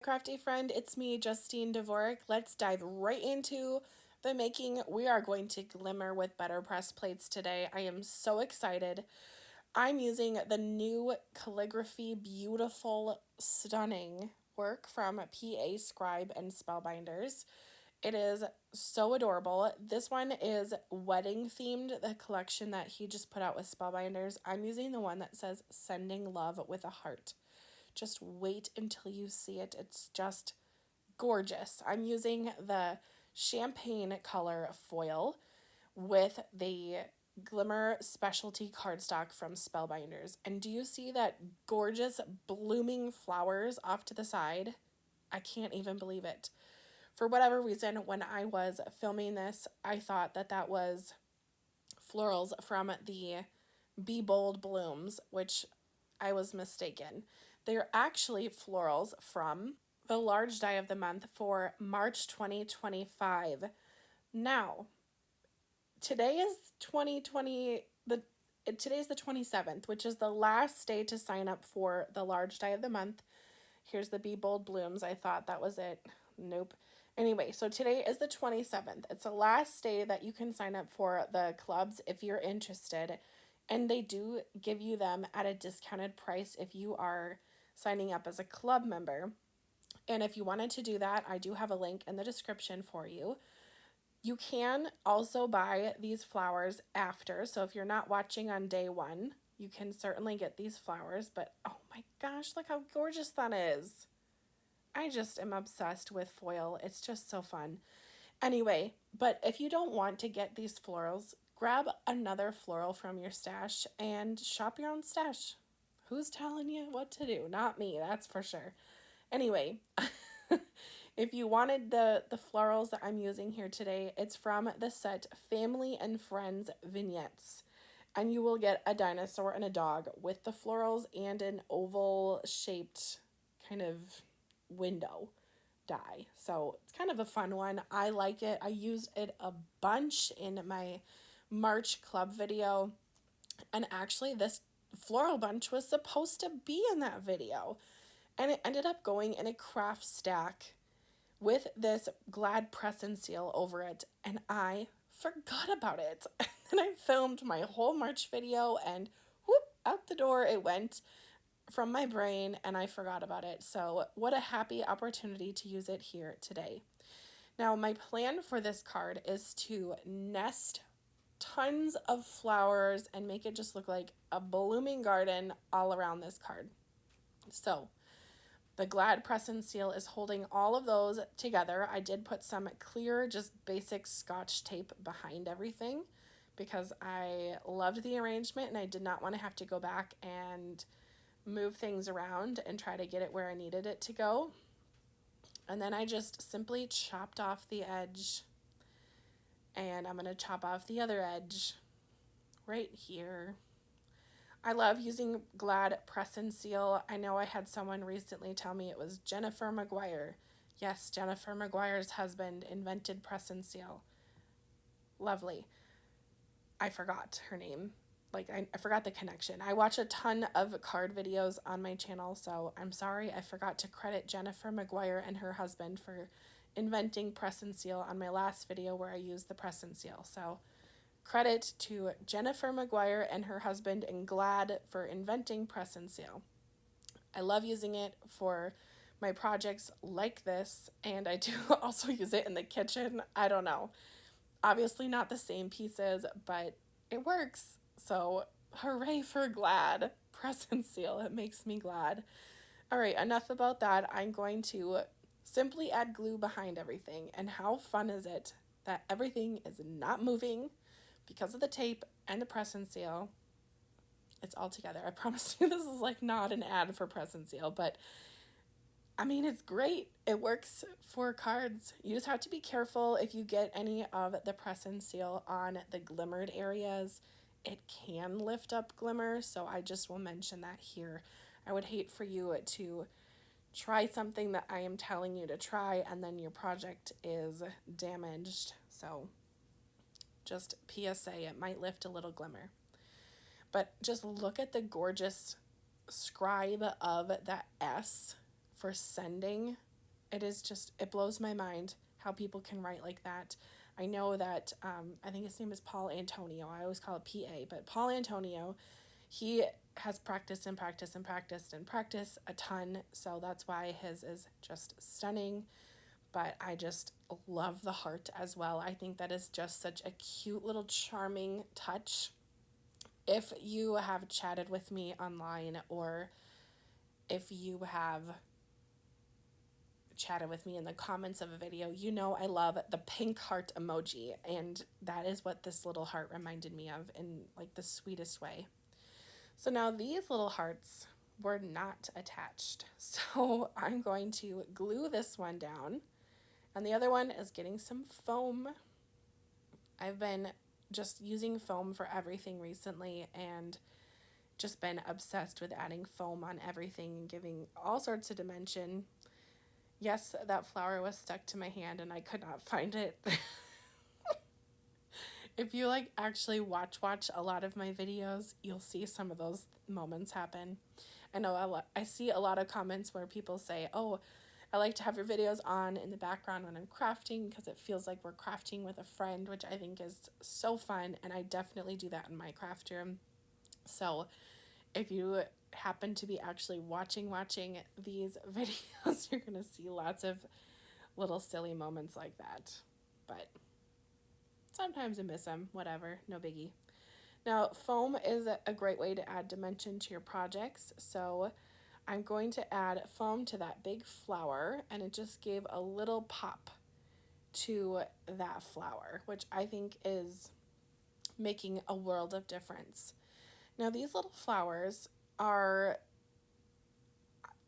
crafty friend, it's me, Justine Dvorak. Let's dive right into the making. We are going to glimmer with BetterPress plates today. I am so excited. I'm using the new Calligraphy beautiful, stunning work from PA Scribe and Spellbinders. It is so adorable. This one is wedding themed, the collection that he just put out with Spellbinders. I'm using the one that says Sending Love with a Heart. Just wait until you see it. It's just gorgeous. I'm using the champagne color foil with the Glimmer specialty cardstock from Spellbinders. And do you see that gorgeous blooming flowers off to the side? I can't even believe it. For whatever reason, when I was filming this, I thought that that was florals from the Be Bold Blooms, which I was mistaken. They're actually florals from the large die of the month for March 2025. Now, today is 2020, today's the 27th, which is the last day to sign up for the large die of the month. Here's the Be Bold Blooms. I thought that was it. Nope. Anyway, so today is the 27th. It's the last day that you can sign up for the clubs if you're interested. And they do give you them at a discounted price if you are signing up as a club member. And if you wanted to do that, I do have a link in the description for you. You can also buy these flowers after. So if you're not watching on day one, you can certainly get these flowers. But oh my gosh, look how gorgeous that is. I just am obsessed with foil. It's just so fun. Anyway, but if you don't want to get these florals, grab another floral from your stash and shop your own stash. Who's telling you what to do? Not me, that's for sure. Anyway, if you wanted the florals that I'm using here today, it's from the set Family and Friends Vignettes. And you will get a dinosaur and a dog with the florals and an oval shaped kind of window die. So it's kind of a fun one. I like it. I used it a bunch in my March club video. And actually this floral bunch was supposed to be in that video. And it ended up going in a craft stack with this Glad press and seal over it. And I forgot about it. And I filmed my whole March video and whoop, out the door it went from my brain and I forgot about it. So what a happy opportunity to use it here today. Now my plan for this card is to nest tons of flowers and make it just look like a blooming garden all around this card. So the Glad press and seal is holding all of those together. I did put some clear, just basic Scotch tape behind everything because I loved the arrangement and I did not want to have to go back and move things around and try to get it where I needed it to go. And then I just simply chopped off the edge and I'm going to chop off the other edge right here. I love using Glad press and seal. I know I had someone recently tell me it was Jennifer McGuire. Yes, Jennifer McGuire's husband invented press and seal. Lovely. I forgot her name. I forgot the connection. I watch a ton of card videos on my channel, so I'm sorry I forgot to credit Jennifer McGuire and her husband for inventing press and seal on my last video where I used the press and seal. So credit to Jennifer McGuire and her husband and Glad for inventing press and seal. I love using it for my projects like this, and I do also use it in the kitchen. I don't know. Obviously not the same pieces, but it works. So hooray for Glad press and seal. It makes me glad. All right, enough about that. I'm going to simply add glue behind everything. And how fun is it that everything is not moving because of the tape and the press and seal? It's all together. I promise you this is not an ad for press and seal, but I mean, it's great. It works for cards. You just have to be careful if you get any of the press and seal on the glimmered areas. It can lift up glimmer, so I just will mention that here. I would hate for you to try something that I am telling you to try and then your project is damaged. So just PSA, it might lift a little glimmer. But just look at the gorgeous scribe of that S for sending it is just, it blows my mind how people can write like that. I know that, I think his name is Paul Antonio. I always call it PA, but Paul Antonio, he has practiced and practiced and practiced and practiced a ton. So that's why his is just stunning. But I just love the heart as well. I think that is just such a cute little charming touch. If you have chatted with me online, or if you have chatted with me in the comments of a video, you know I love the pink heart emoji, and that is what this little heart reminded me of in like the sweetest way. So now these little hearts were not attached, so I'm going to glue this one down, and the other one is getting some foam. I've been just using foam for everything recently, and just been obsessed with adding foam on everything and giving all sorts of dimension. Yes, that flower was stuck to my hand and I could not find it. If you like actually watch a lot of my videos, you'll see some of those moments happen. I know I see a lot of comments where people say, oh, I like to have your videos on in the background when I'm crafting because it feels like we're crafting with a friend, which I think is so fun, and I definitely do that in my craft room. So if you happen to be actually watching these videos, you're going to see lots of little silly moments like that. But sometimes I miss them, whatever, no biggie. Now, foam is a great way to add dimension to your projects. So I'm going to add foam to that big flower, and it just gave a little pop to that flower, which I think is making a world of difference. Now, these little flowers are,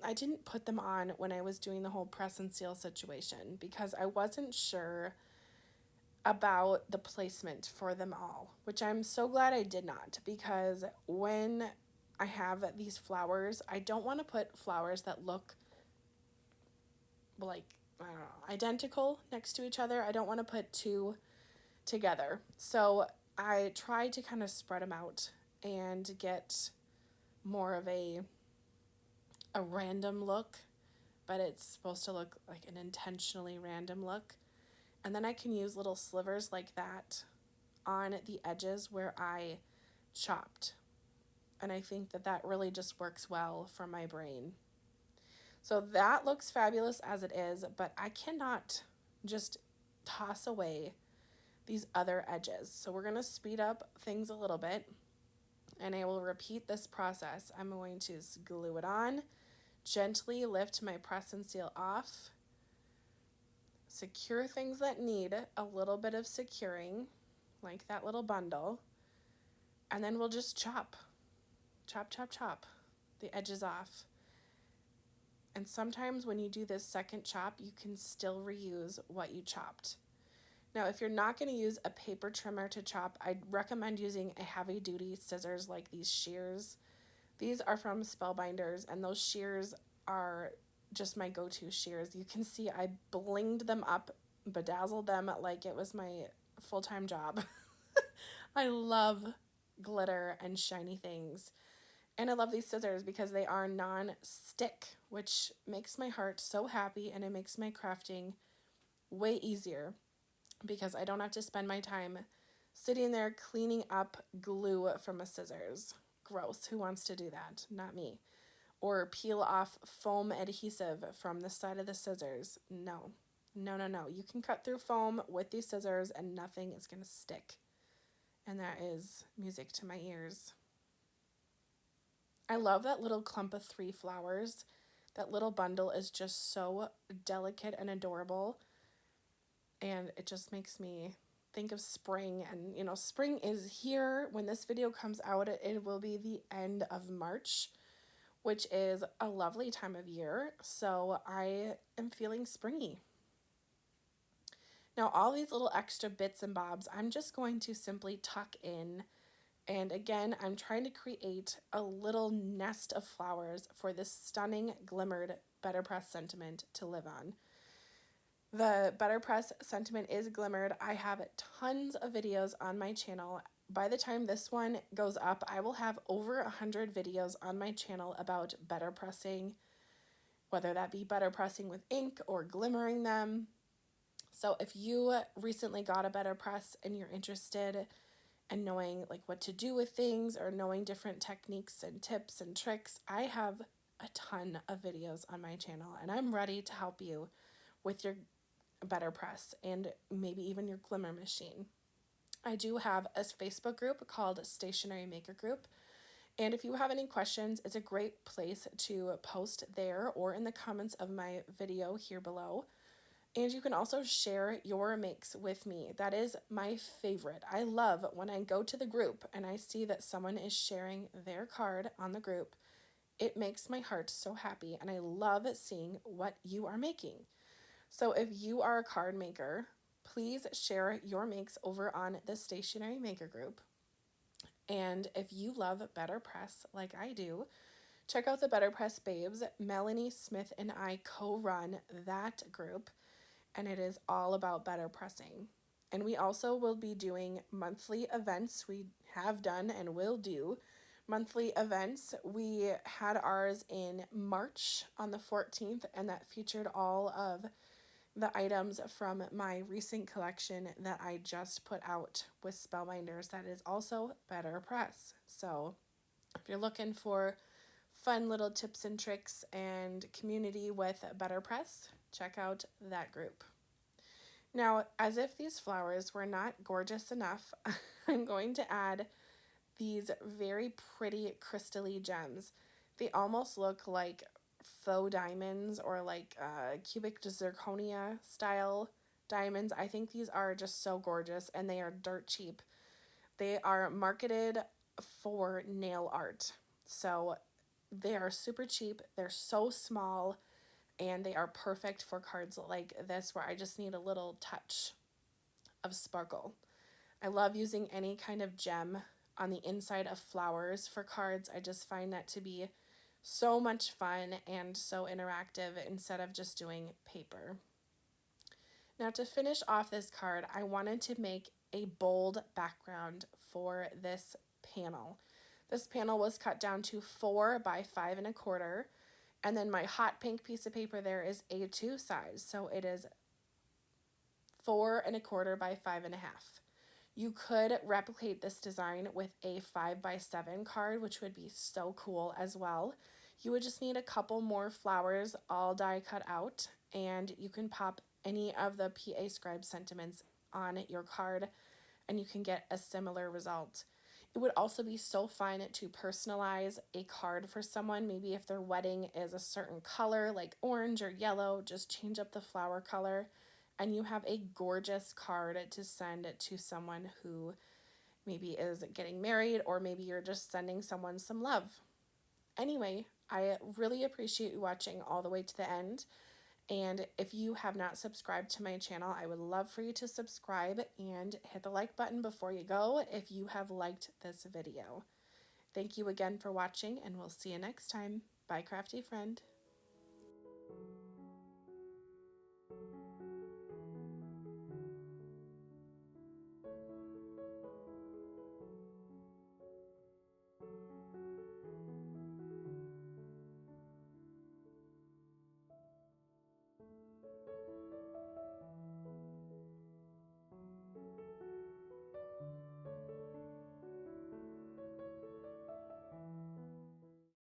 I didn't put them on when I was doing the whole press and seal situation because I wasn't sure about the placement for them all, which I'm so glad I did not, because when I have these flowers, I don't want to put flowers that look like, I don't know, identical next to each other. I don't want to put two together. So I tried to kind of spread them out and get more of a random look, but it's supposed to look like an intentionally random look. And then I can use little slivers like that on the edges where I chopped. And I think that that really just works well for my brain. So that looks fabulous as it is, but I cannot just toss away these other edges. So we're going to speed up things a little bit, and I will repeat this process. I'm going to glue it on, gently lift my press and seal off, secure things that need a little bit of securing, like that little bundle, and then we'll just chop the edges off. And sometimes when you do this second chop, you can still reuse what you chopped. Now, if you're not going to use a paper trimmer to chop, I'd recommend using a heavy-duty scissors like these shears. These are from Spellbinders, and those shears are just my go-to shears. You can see I blinged them up, bedazzled them like it was my full-time job. I love glitter and shiny things. And I love these scissors because they are non-stick, which makes my heart so happy, and it makes my crafting way easier because I don't have to spend my time sitting there cleaning up glue from a scissors. Gross. Who wants to do that? Not me. Or peel off foam adhesive from the side of the scissors. No. You can cut through foam with these scissors and nothing is going to stick. And that is music to my ears. I love that little clump of 3 flowers. That little bundle is just so delicate and adorable. And it just makes me think of spring. And, you know, spring is here. When this video comes out, it will be the end of March, which is a lovely time of year. So I am feeling springy. Now, all these little extra bits and bobs, I'm just going to simply tuck in. And again, I'm trying to create a little nest of flowers for this stunning Glimmered BetterPress sentiment to live on. The BetterPress sentiment is Glimmered. I have tons of videos on my channel. By the time this one goes up, I will have over 100 videos on my channel about BetterPressing. whether that be better pressing with ink or glimmering them. So if you recently got a BetterPress and you're interested in knowing like what to do with things or knowing different techniques and tips and tricks, I have a ton of videos on my channel and I'm ready to help you with your BetterPress and maybe even your glimmer machine. I do have a Facebook group called Stationery Maker Group. And if you have any questions, it's a great place to post there or in the comments of my video here below. And you can also share your makes with me. That is my favorite. I love when I go to the group and I see that someone is sharing their card on the group. It makes my heart so happy, and I love seeing what you are making. So if you are a card maker, please share your makes over on the Stationery Maker Group. And if you love BetterPress like I do, check out the BetterPress Babes. Melanie Smith and I co-run that group, and it is all about better pressing. And we also will be doing monthly events. We have done and will do monthly events. We had ours in March on the 14th, and that featured all of the items from my recent collection that I just put out with Spellbinders that is also BetterPress. So if you're looking for fun little tips and tricks and community with BetterPress, check out that group. Now, as if these flowers were not gorgeous enough, I'm going to add these very pretty crystally gems. They almost look like faux diamonds or like cubic zirconia style diamonds. I think these are just so gorgeous and they are dirt cheap. They are marketed for nail art. So they are super cheap. They're so small and they are perfect for cards like this where I just need a little touch of sparkle. I love using any kind of gem on the inside of flowers for cards. I just find that to be so much fun and so interactive instead of just doing paper. Now to finish off this card, I wanted to make a bold background for this panel. This panel was cut down to 4 by 5 1/4, and then my hot pink piece of paper there is A2 size, so it is 4 1/4 by 5 1/2. You could replicate this design with a 5 by 7 card, which would be so cool as well. You would just need a couple more flowers all die cut out, and you can pop any of the PA Scribe sentiments on your card and you can get a similar result. It would also be so fun to personalize a card for someone. Maybe if their wedding is a certain color like orange or yellow, just change up the flower color and you have a gorgeous card to send to someone who maybe is getting married, or maybe you're just sending someone some love. Anyway, I really appreciate you watching all the way to the end. And if you have not subscribed to my channel, I would love for you to subscribe and hit the like button before you go if you have liked this video. Thank you again for watching, and we'll see you next time. Bye, crafty friend.